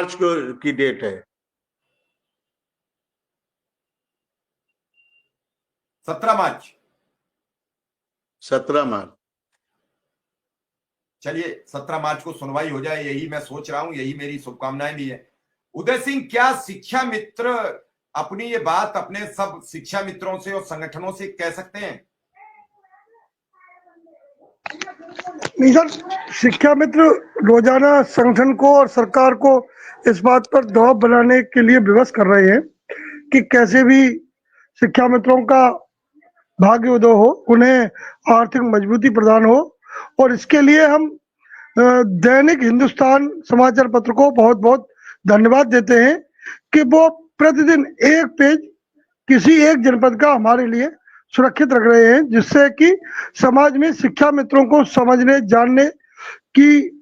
मार्च को की डेट है। 17 मार्च। 17 मार्च। चलिए 17 मार्च को सुनवाई हो जाए, यही मैं सोच रहा हूं, यही मेरी शुभकामनाएं भी है। उदय सिंह, क्या शिक्षा मित्र अपनी ये बात अपने सब शिक्षा मित्रों से और संगठनों से कह सकते हैं? नहीं सर, शिक्षा मित्र रोजाना संगठन को और सरकार को इस बात पर दबाव बनाने के लिए विवश कर रहे हैं कि कैसे भी शिक्षा मित्रों का भाग्योदय हो, उन्हें आर्थिक मजबूती प्रदान हो। और इसके लिए हम दैनिक हिंदुस्तान समाचार पत्र को बहुत बहुत धन्यवाद देते हैं कि वो प्रतिदिन एक पेज किसी एक जनपद का हमारे लिए सुरक्षित रख रहे हैं, जिससे कि समाज में शिक्षा मित्रों को समझने जानने की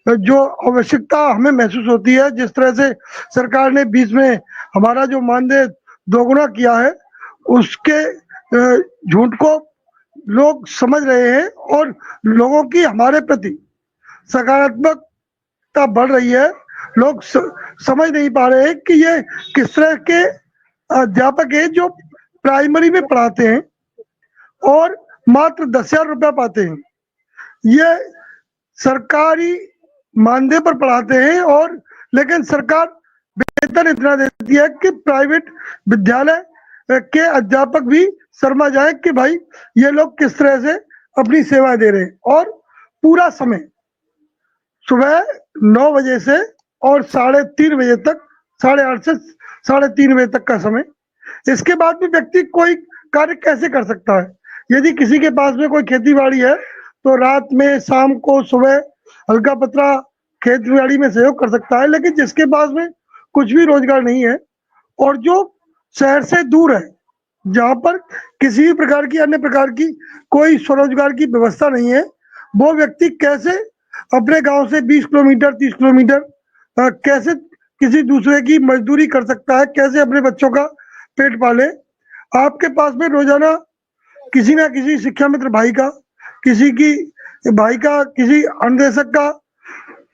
जो आवश्यकता हमें महसूस होती है। जिस तरह से सरकार ने बीच में हमारा जो मानदेय दोगुना किया है, उसके झूठ को लोग समझ रहे हैं और लोगों की हमारे प्रति सकारात्मकता बढ़ रही है। लोग समझ नहीं पा रहे हैं कि ये किस तरह के अध्यापक है जो प्राइमरी में पढ़ाते हैं और मात्र 10,000 रुपया पाते हैं। ये सरकारी मानदेय पर पढ़ाते हैं और लेकिन सरकार वेतन इतना देती है कि प्राइवेट विद्यालय के अध्यापक भी शर्मा जाए कि भाई ये लोग किस तरह से अपनी सेवा दे रहे हैं। और पूरा समय सुबह 9 बजे से और 3:30 बजे तक, 8:30 से 3:30 बजे तक का समय। इसके बाद भी व्यक्ति कोई कार्य कैसे कर सकता है? यदि किसी के पास में कोई खेती बाड़ी है तो रात में, शाम को, सुबह हल्का पतला खेती बाड़ी में सहयोग कर सकता है। लेकिन जिसके पास में कुछ भी रोजगार नहीं है और जो शहर से दूर है, जहाँ पर किसी भी प्रकार की अन्य प्रकार की कोई स्वरोजगार की व्यवस्था नहीं है, वो व्यक्ति कैसे अपने गांव से 20 किलोमीटर 30 किलोमीटर कैसे किसी दूसरे की मजदूरी कर सकता है, कैसे अपने बच्चों का पेट पाले? आपके पास में रोजाना किसी ना किसी शिक्षा मित्र भाई का, किसी अन्वेषक का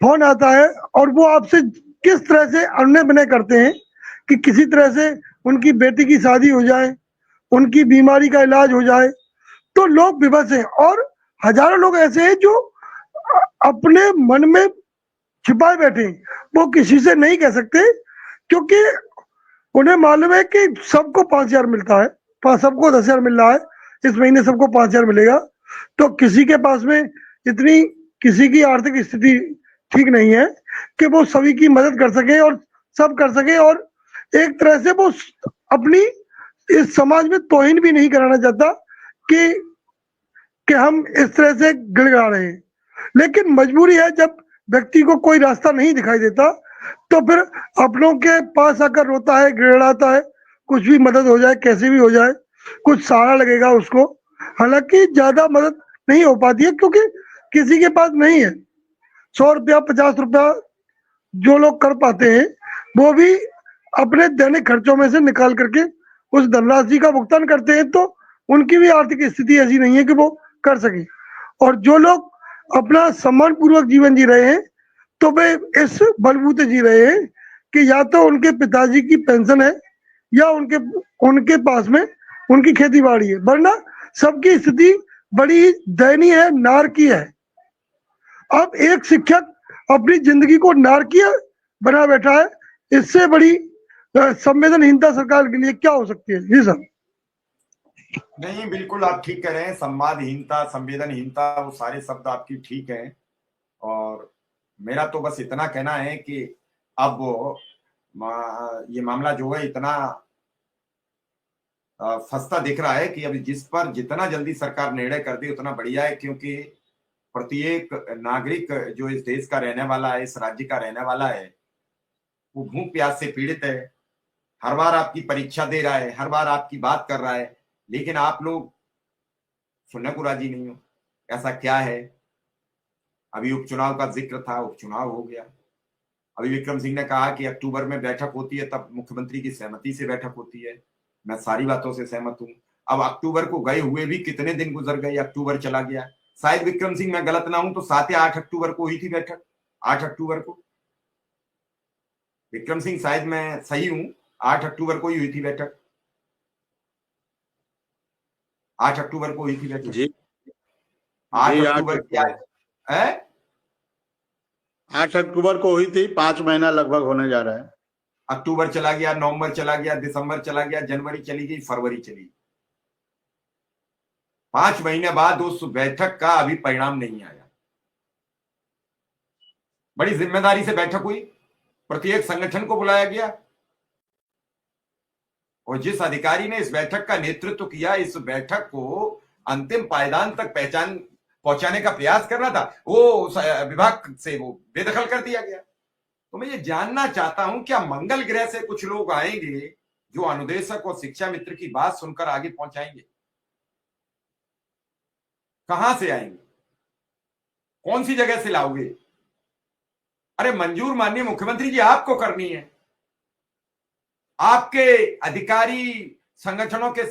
फोन आता है और वो आपसे किस तरह से अन्य विनय करते हैं कि किसी तरह से उनकी बेटी की शादी हो जाए, उनकी बीमारी का इलाज हो जाए। तो लोग विवश हैं और हजारों लोग ऐसे हैं जो अपने मन में छिपाए बैठे हैं, वो किसी से नहीं कह सकते क्योंकि उन्हें मालूम है कि सबको 5,000 मिलता है, सबको 10,000 मिल रहा है, इस महीने सबको 5,000 मिलेगा। तो किसी के पास में इतनी, किसी की आर्थिक स्थिति ठीक नहीं है कि वो सभी की मदद कर सके और सब कर सके। और एक तरह से वो अपनी इस समाज में तौहीन भी नहीं कराना चाहता कि हम इस तरह से गिड़गिड़ा रहे हैं। लेकिन मजबूरी है, जब व्यक्ति को कोई रास्ता नहीं दिखाई देता तो फिर अपनों के पास आकर रोता है, गिड़गिड़ाता है, कुछ भी मदद हो जाए, कैसे भी हो जाए, कुछ सहारा लगेगा उसको। हालांकि ज्यादा मदद नहीं हो पाती है क्योंकि किसी के पास नहीं है। 100 रुपया 50 रुपया जो लोग कर पाते हैं वो भी अपने दैनिक खर्चों में से निकाल करके उस धनराशि का भुगतान करते हैं, तो उनकी भी आर्थिक स्थिति ऐसी नहीं है कि वो कर सके। और जो लोग अपना सम्मान पूर्वक जीवन जी रहे हैं तो वे इस बलबूते जी रहे हैं कि या तो उनके पिताजी की पेंशन है या उनके पास में उनकी खेती बाड़ी है, वरना सबकी स्थिति बड़ी दयनीय है, नारकीय है। अब एक शिक्षक अपनी जिंदगी को नारकीय बना बैठा है, इससे बड़ी संवेदनहीनता सरकार के लिए क्या हो सकती है? जी सर। नहीं, बिल्कुल आप ठीक कह रहे हैं। संवादहीनता, संवेदनहीनता, वो सारे शब्द आपकी ठीक हैं। और मेरा तो बस इतना कहना है कि अब ये मामला जो है इतना फंसता दिख रहा है कि अभी जिस पर जितना जल्दी सरकार निर्णय कर दे उतना बढ़िया है, क्योंकि प्रत्येक नागरिक जो इस देश का रहने वाला है, इस राज्य का रहने वाला है, वो भूख प्यास से पीड़ित है। हर बार आपकी परीक्षा दे रहा है, हर बार आपकी बात कर रहा है, लेकिन आप लोग सुनने को राजी नहीं हो। ऐसा क्या है? अभी उपचुनाव का जिक्र था, उपचुनाव हो गया। अभी विक्रम सिंह ने कहा कि अक्टूबर में बैठक होती है, तब मुख्यमंत्री की सहमति से बैठक होती है। मैं सारी बातों से सहमत हूं। अब अक्टूबर को गए हुए भी कितने दिन गुजर गए, अक्टूबर चला गया। शायद विक्रम सिंह, मैं गलत ना हूं तो 7 या 8 अक्टूबर को हुई थी बैठक, 8 अक्टूबर को। विक्रम सिंह, शायद मैं सही हूं, 8 अक्टूबर को ही हुई थी बैठक, 8 अक्टूबर को हुई थी बैठक। जी 8 जी, 8 अक्टूबर की अक्टूबर है, 8 अक्टूबर को हुई थी। 5 महीना लगभग होने जा रहा है। अक्टूबर चला गया, नवंबर चला गया, दिसंबर चला गया, जनवरी चली गई, फरवरी चली गई। 5 महीने बाद उस बैठक का अभी परिणाम नहीं आया। बड़ी जिम्मेदारी से बैठक हुई, प्रत्येक संगठन को बुलाया गया, और जिस अधिकारी ने इस बैठक का नेतृत्व किया, इस बैठक को अंतिम पायदान तक पहुंचाने का प्रयास करना था, वो विभाग से वो बेदखल कर दिया गया। तो मैं ये जानना चाहता हूं, क्या मंगल ग्रह से कुछ लोग आएंगे जो अनुदेशक और शिक्षा मित्र की बात सुनकर आगे पहुंचाएंगे? कहां से आएंगे, कौन सी जगह से लाओगे? अरे मंजूर माननीय मुख्यमंत्री जी आपको करनी है, आपके अधिकारी संगठनों के